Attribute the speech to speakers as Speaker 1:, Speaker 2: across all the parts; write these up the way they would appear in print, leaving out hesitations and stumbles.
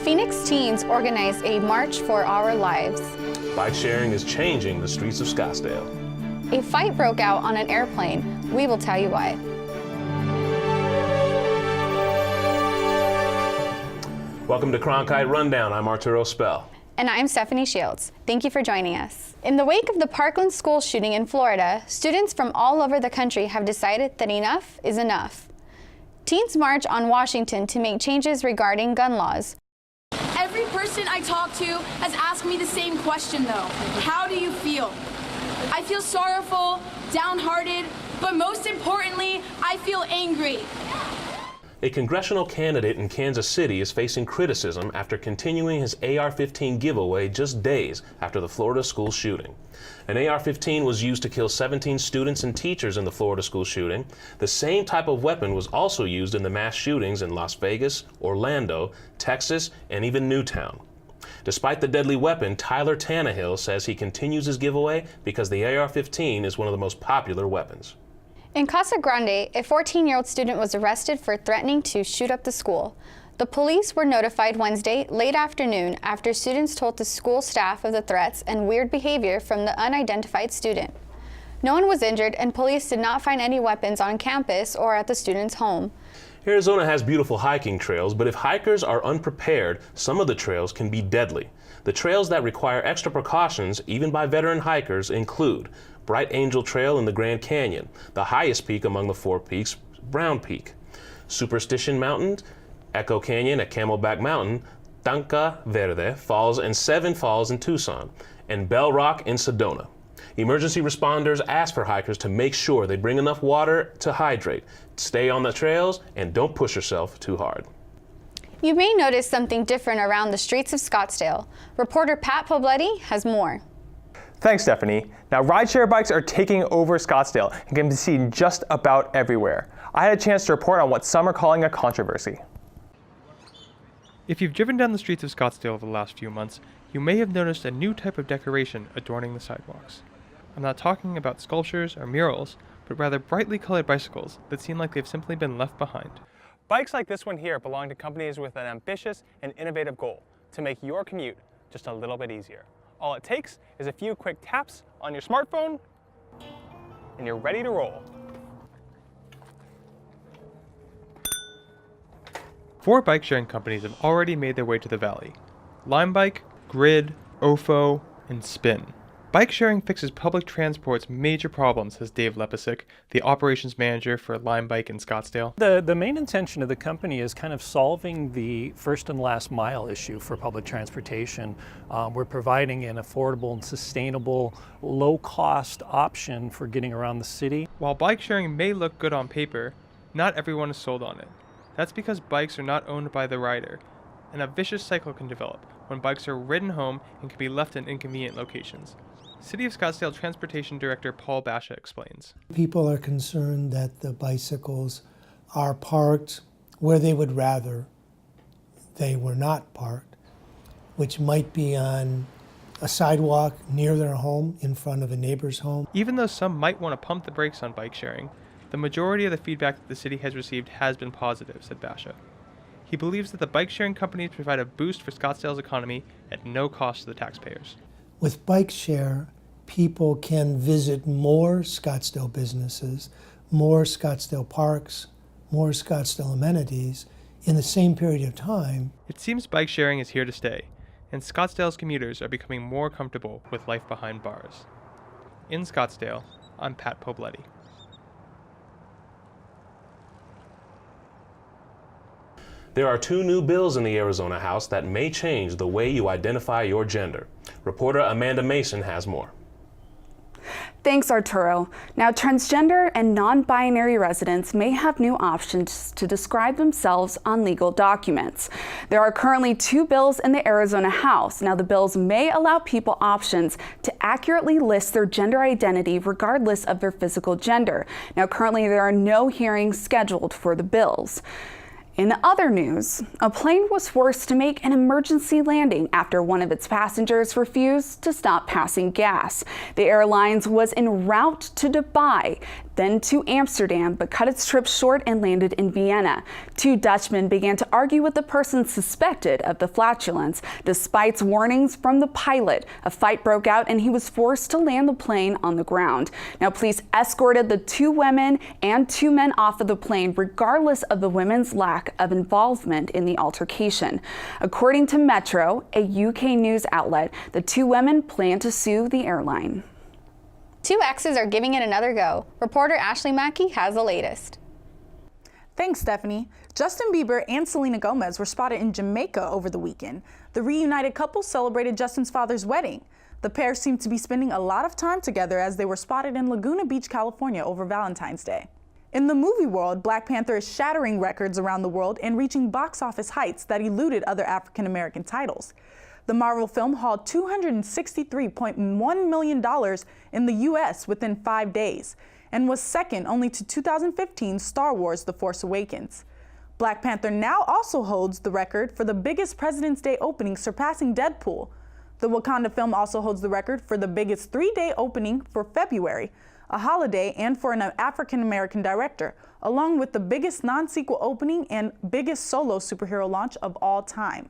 Speaker 1: Phoenix teens organized a March for Our Lives.
Speaker 2: Bike sharing is changing the streets of Scottsdale.
Speaker 1: A fight broke out on an airplane. We will tell you why.
Speaker 2: Welcome to Cronkite Rundown. I'm Arturo Spell.
Speaker 1: And I'm Stephanie Shields. Thank you for joining us. In the wake of the Parkland school shooting in Florida, students from all over the country have decided that enough is enough. Teens march on Washington to make changes regarding gun laws.
Speaker 3: Every person I talk to has asked me the same question though. How do you feel? I feel sorrowful, downhearted, but most importantly, I feel angry.
Speaker 2: A congressional candidate in Kansas City is facing criticism after continuing his AR-15 giveaway just days after the Florida school shooting. An AR-15 was used to kill 17 students and teachers in the Florida school shooting. The same type of weapon was also used in the mass shootings in Las Vegas, Orlando, Texas, and even Newtown. Despite the deadly weapon, Tyler Tannehill says he continues his giveaway because the AR-15 is one of the most popular weapons.
Speaker 1: In Casa Grande, a 14-year-old student was arrested for threatening to shoot up the school. The police were notified Wednesday late afternoon after students told the school staff of the threats and weird behavior from the unidentified student. No one was injured, and police did not find any weapons on campus or at the student's home.
Speaker 2: Arizona has beautiful hiking trails, but if hikers are unprepared, some of the trails can be deadly. The trails that require extra precautions, even by veteran hikers, include Bright Angel Trail in the Grand Canyon, the highest peak among the 4 peaks, Brown Peak, Superstition Mountain, Echo Canyon at Camelback Mountain, Tanca Verde Falls and Seven Falls in Tucson, and Bell Rock in Sedona. Emergency responders ask for hikers to make sure they bring enough water to hydrate, stay on the trails, and don't push yourself too hard.
Speaker 1: You may notice something different around the streets of Scottsdale. Reporter Pat Poblete has more.
Speaker 4: Thanks, Stephanie. Now, rideshare bikes are taking over Scottsdale and can be seen just about everywhere. I had a chance to report on what some are calling a controversy.
Speaker 5: If you've driven down the streets of Scottsdale over the last few months, you may have noticed a new type of decoration adorning the sidewalks. I'm not talking about sculptures or murals, but rather brightly colored bicycles that seem like they've simply been left behind.
Speaker 4: Bikes like this one here belong to companies with an ambitious and innovative goal to make your commute just a little bit easier. All it takes is a few quick taps on your smartphone, and you're ready to roll.
Speaker 5: 4 bike-sharing companies have already made their way to the valley: Limebike, Grid, Ofo, and Spin. Bike sharing fixes public transport's major problems, says Dave Lepisic, the operations manager for Limebike in Scottsdale.
Speaker 6: The main intention of the company is kind of solving the first and last mile issue for public transportation. We're providing an affordable and sustainable, low-cost option for getting around the city.
Speaker 5: While bike sharing may look good on paper, not everyone is sold on it. That's because bikes are not owned by the rider, and a vicious cycle can develop when bikes are ridden home and can be left in inconvenient locations. City of Scottsdale Transportation Director Paul Basha explains.
Speaker 7: People are concerned that the bicycles are parked where they would rather they were not parked, which might be on a sidewalk near their home, in front of a neighbor's home.
Speaker 5: Even though some might want to pump the brakes on bike sharing, the majority of the feedback that the city has received has been positive, said Basha. He believes that the bike sharing companies provide a boost for Scottsdale's economy at no cost to the taxpayers.
Speaker 7: With bike share, people can visit more Scottsdale businesses, more Scottsdale parks, more Scottsdale amenities in the same period of time.
Speaker 5: It seems bike sharing is here to stay, and Scottsdale's commuters are becoming more comfortable with life behind bars. In Scottsdale, I'm Pat Poblete.
Speaker 2: There are 2 new bills in the Arizona House that may change the way you identify your gender. Reporter Amanda Mason has more.
Speaker 8: Thanks, Arturo. Now, transgender and non-binary residents may have new options to describe themselves on legal documents. There are currently 2 bills in the Arizona House. Now, the bills may allow people options to accurately list their gender identity regardless of their physical gender. Now, currently there are no hearings scheduled for the bills. In other news, a plane was forced to make an emergency landing after one of its passengers refused to stop passing gas. The airline was en route to Dubai. then to Amsterdam, but cut its trip short and landed in Vienna. Two Dutchmen began to argue with the person suspected of the flatulence. Despite warnings from the pilot, a fight broke out and he was forced to land the plane on the ground. Now, police escorted the two women and two men off of the plane, regardless of the women's lack of involvement in the altercation. According to Metro, a UK news outlet, the two women plan to sue the airline.
Speaker 1: Two exes are giving it another go. Reporter Ashley Mackey has the latest.
Speaker 9: Thanks, Stephanie. Justin Bieber and Selena Gomez were spotted in Jamaica over the weekend. The reunited couple celebrated Justin's father's wedding. The pair seemed to be spending a lot of time together as they were spotted in Laguna Beach, California over Valentine's Day. In the movie world, Black Panther is shattering records around the world and reaching box office heights that eluded other African-American titles. The Marvel film hauled $263.1 million in the U.S. within 5 days and was second only to 2015's Star Wars: The Force Awakens. Black Panther now also holds the record for the biggest President's Day opening, surpassing Deadpool. The Wakanda film also holds the record for the biggest 3-day opening for February, a holiday, and for an African-American director, along with the biggest non-sequel opening and biggest solo superhero launch of all time.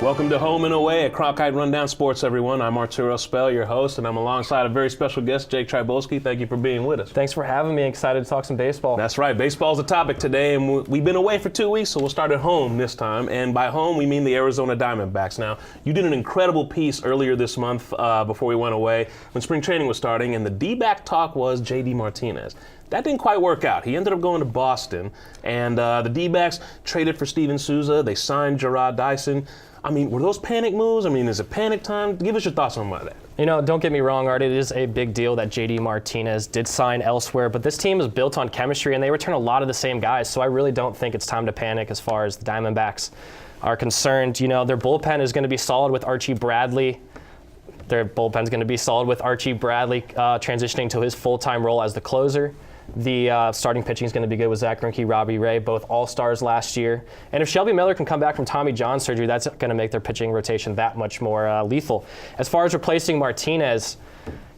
Speaker 2: Welcome to Home and Away at Cronkite Rundown Sports, everyone. I'm Arturo, your host, and I'm alongside a very special guest, Jake Trybulski. Thank you for being with us.
Speaker 10: Thanks for having me. Excited to talk some baseball.
Speaker 2: That's right. Baseball's a topic today, and we've been away for 2 weeks, so we'll start at home this time. And by home, we mean the Arizona Diamondbacks. Now, you did an incredible piece earlier this month before we went away when spring training was starting, and the D-back talk was J.D. Martinez. That didn't quite work out. He ended up going to Boston, and the D-backs traded for Steven Souza. They signed Jarrod Dyson. I mean, were those panic moves? I mean, is it panic time? Give us your thoughts on that.
Speaker 10: You know, don't get me wrong, Art. It is a big deal that J.D. Martinez did sign elsewhere, but this team is built on chemistry, and they return a lot of the same guys, so I really don't think it's time to panic as far as the Diamondbacks are concerned. You know, their bullpen is going to be solid with Archie Bradley. Transitioning to his full-time role as the closer. The starting pitching is going to be good with Zach Greinke, Robbie Ray, both all-stars last year. And if Shelby Miller can come back from Tommy John surgery, that's going to make their pitching rotation that much more lethal. As far as replacing Martinez,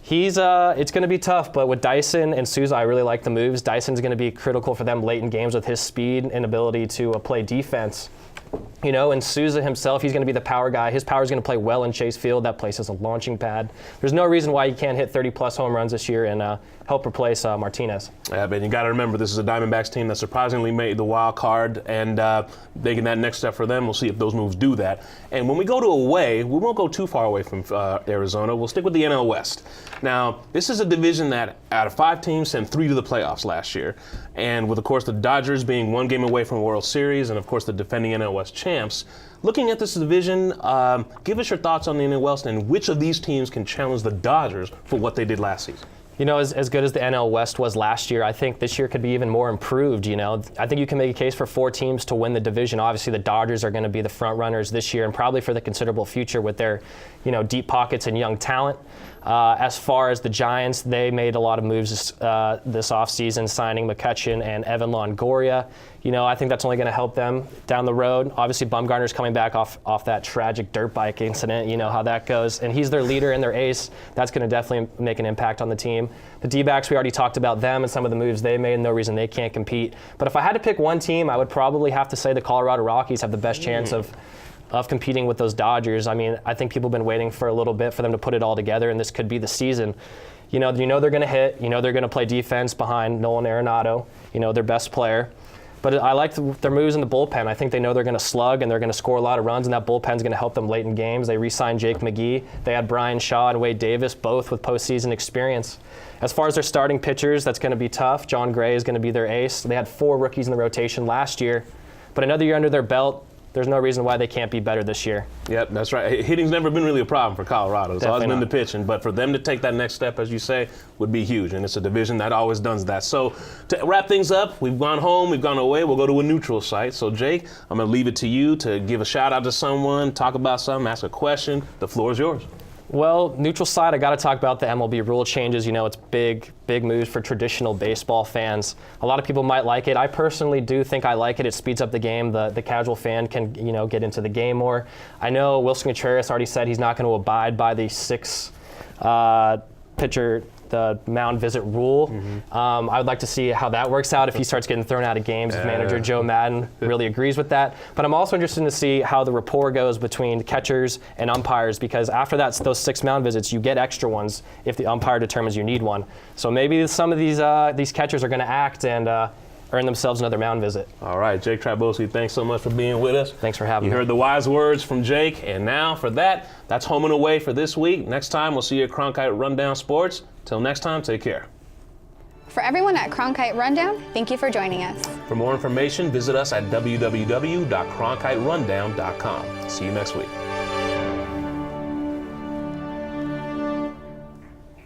Speaker 10: it's going to be tough, but with Dyson and Souza, I really like the moves. Dyson's going to be critical for them late in games with his speed and ability to play defense. You know, and Souza himself, he's going to be the power guy. His power is going to play well in Chase Field. That place is a launching pad. There's no reason why he can't hit 30-plus home runs this year and help replace Martinez.
Speaker 2: Yeah, but you got to remember, this is a Diamondbacks team that surprisingly made the wild card, and taking that next step for them, we'll see if those moves do that. And when we go to away, we won't go too far away from Arizona. We'll stick with the NL West. Now, this is a division that, out of 5 teams, sent 3 to the playoffs last year. And with, of course, the Dodgers being 1 game away from a World Series, and, of course, the defending NL West champs, looking at this division, give us your thoughts on the NL West and which of these teams can challenge the Dodgers for what they did last season.
Speaker 10: You know, as good as the NL West was last year, I think this year could be even more improved, you know. I think you can make a case for 4 teams to win the division. Obviously, the Dodgers are going to be the front runners this year and probably for the considerable future with their, you know, deep pockets and young talent. As far as the Giants, they made a lot of moves this offseason, signing McCutchen and Evan Longoria. You know, I think that's only going to help them down the road. Obviously, Bumgarner's coming back off that tragic dirt bike incident. You know how that goes. And he's their leader and their ace. That's going to definitely make an impact on the team. The D-backs, we already talked about them and some of the moves they made. No reason they can't compete. But if I had to pick one team, I would probably have to say the Colorado Rockies have the best chance of competing with those Dodgers. I mean, I think people have been waiting for a little bit for them to put it all together, and this could be the season. You know they're going to hit. You know they're going to play defense behind Nolan Arenado, you know, their best player. But I like their moves in the bullpen. I think they know they're going to slug and they're going to score a lot of runs, and that bullpen's going to help them late in games. They re-signed Jake McGee. They had Brian Shaw and Wade Davis, both with postseason experience. As far as their starting pitchers, that's going to be tough. John Gray is going to be their ace. They had 4 rookies in the rotation last year, but another year under their belt, there's no reason why they can't be better this year.
Speaker 2: Yep, that's right. Hitting's never been really a problem for Colorado. It's always been the pitching. But for them to take that next step, as you say, would be huge. And it's a division that always does that. So to wrap things up, we've gone home, we've gone away. We'll go to a neutral site. So, Jake, I'm going to leave it to you to give a shout-out to someone, talk about something, ask a question. The floor is yours.
Speaker 10: Well, neutral side, I got to talk about the MLB rule changes. You know, it's big moves for traditional baseball fans. A lot of people might like it. I personally do think I like it. It speeds up the game. The casual fan can, you know, get into the game more. I know Wilson Contreras already said he's not going to abide by the 6 pitcher the mound visit rule. I would like to see how that works out if he starts getting thrown out of games, if manager Joe Madden really agrees with that. But I'm also interested to see how the rapport goes between catchers and umpires, because after that, those 6 mound visits, you get extra ones if the umpire determines you need one. So maybe some of these catchers are going to act and earn themselves another mound visit.
Speaker 2: All right, Jake Trybulski, thanks so much for being with us.
Speaker 10: Thanks for having me.
Speaker 2: You heard the wise words from Jake, and now for that's home and away for this week. Next time, we'll see you at Cronkite Rundown Sports. Till next time, take care.
Speaker 1: For everyone at Cronkite Rundown, thank you for joining us.
Speaker 2: For more information, visit us at www.cronkiterundown.com. See you next week.